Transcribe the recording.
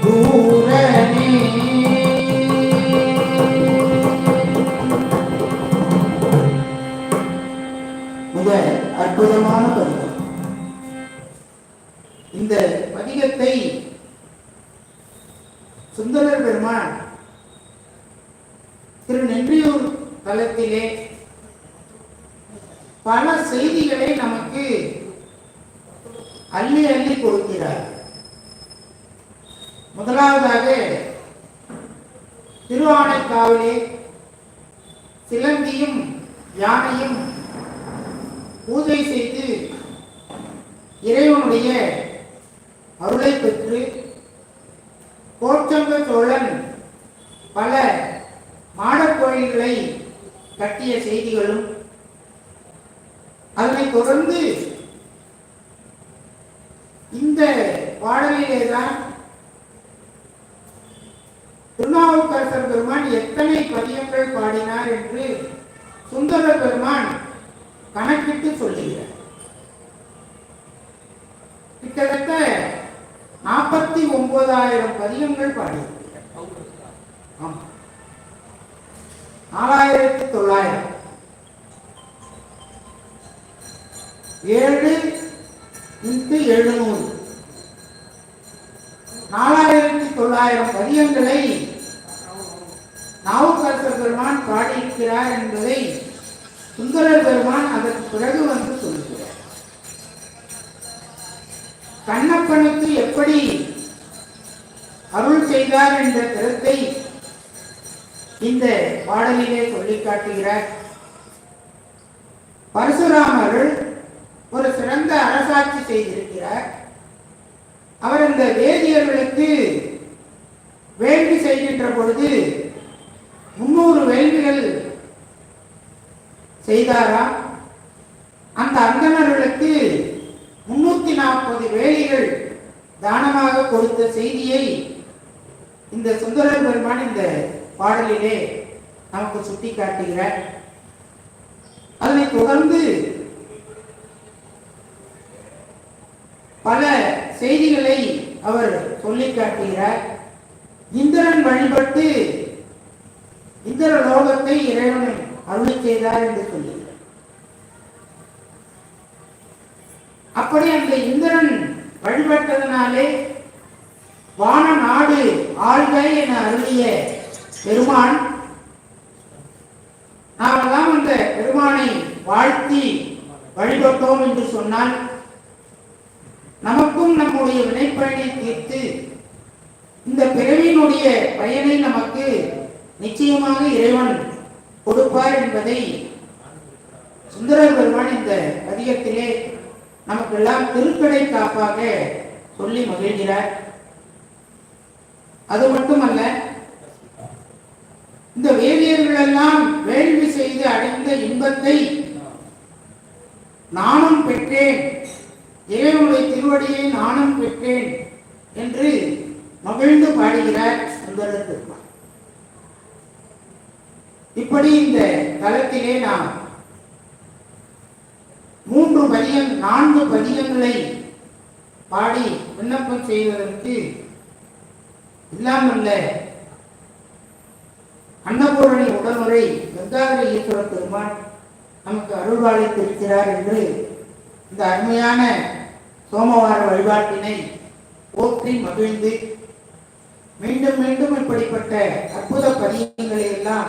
பூரணி மிக அற்புதமான பதிகம். இந்த பதிகத்தை சுந்தரர் பெருமான் திரு நென்றியூர் தலத்திலே பல செய்திகளை நமக்கு அள்ளி அள்ளி கொடுக்கிறார். முதலாவதாக திருவானைக்காவிலே சிலந்தியும் யானையும் பூஜை செய்து இறைவனுடைய அருளை பெற்று கோச்சங்க சோழன் பல மாடக் கோயில்களை கட்டிய செய்திகளும், அதனைத் தொடர்ந்து இந்த பாடலிலேதான் திருநாவுக்கரசர் பெருமான் எத்தனை பதியங்கள் பாடினார் என்று சுந்தரர் பெருமான் கணக்கிட்டு சொல்லுகிறார். கிட்டத்தட்ட 49,000 பதியங்கள் பாடியிருக்கிறார். 4,900 7 × 700 4,900 பதியங்களை நாவுக்கரசர் பெருமான் பாடியிருக்கிறார் என்பதை சுந்தரர் பெருமான் அதற்கு பிறகு வந்து சொல்லுகிறார். கண்ணப்பனுக்கு எப்படி அருள் செய்தார் என்ற கருத்தை இந்த பாடலிலே சொல்லி காட்டுகிறார். பரசுராமர் ஒரு சிறந்த அரசாட்சி செய்திருக்கிறார். அவர் இந்த வேதியர்களுக்கு வேள்வி செய்கின்ற பொழுது 300 வேள்விகள் செய்தாராம். அந்த அந்தணர்களுக்கு 340 வேலிகள் தானமாக கொடுத்த செய்தியை இந்த சுந்தரர் பெருமான் இந்த பாடலிலே நமக்கு சுட்டி காட்டுகிறார். அதனைத் தொடர்ந்து பல செய்திகளை அவர் சொல்லி காட்டுகிறார். இந்திரன் வழிபட்டு இந்திர லோகத்தை இறைவன் அருளி செய்தார் என்று சொல்லுகிறார். அப்படி அந்த இந்திரன் வழிபட்டதனாலே வான நாடு ஆழ்க என அருளிய பெருமான், நாமெல்லாம் அந்த பெருமானை வாழ்த்தி வழிபட்டோம் என்று சொன்னால் நமக்கும் நம்முடைய வினைப்பயனை தீர்த்து இந்த பிறவியினுடைய பயனை நமக்கு நிச்சயமாக இறைவன் கொடுப்பார் என்பதை சுந்தரர் பெருமான் இந்த பதிகத்திலே நமக்கெல்லாம் திருக்கடை காப்பாக சொல்லி மகிழ்கிறார். அது மட்டுமல்ல, இந்த வேதியர்கள் எல்லாம் வேள்வி செய்து அடைந்த இன்பத்தை நானும் பெற்றேன், இறைவனுடைய திருவடியை நானும் பெற்றேன் என்று மகிழ்ந்து பாடுகிறார் சுந்தரர் பெருமான். இப்படி இந்த தலத்திலே நாம் 4 பதியங்களை பாடி விண்ணப்பம் செய்வதற்கு இல்லாமல்ல அன்னபூரணி உடனுரை கங்காதர ஈஸ்வர பெருமான் நமக்கு அருள்வாளித்திருக்கிறார் என்று இந்த அருமையான சோமவார வழிபாட்டினை போற்றி மகிழ்ந்து மீண்டும் மீண்டும் இப்படிப்பட்ட அற்புத பதியங்களை எல்லாம்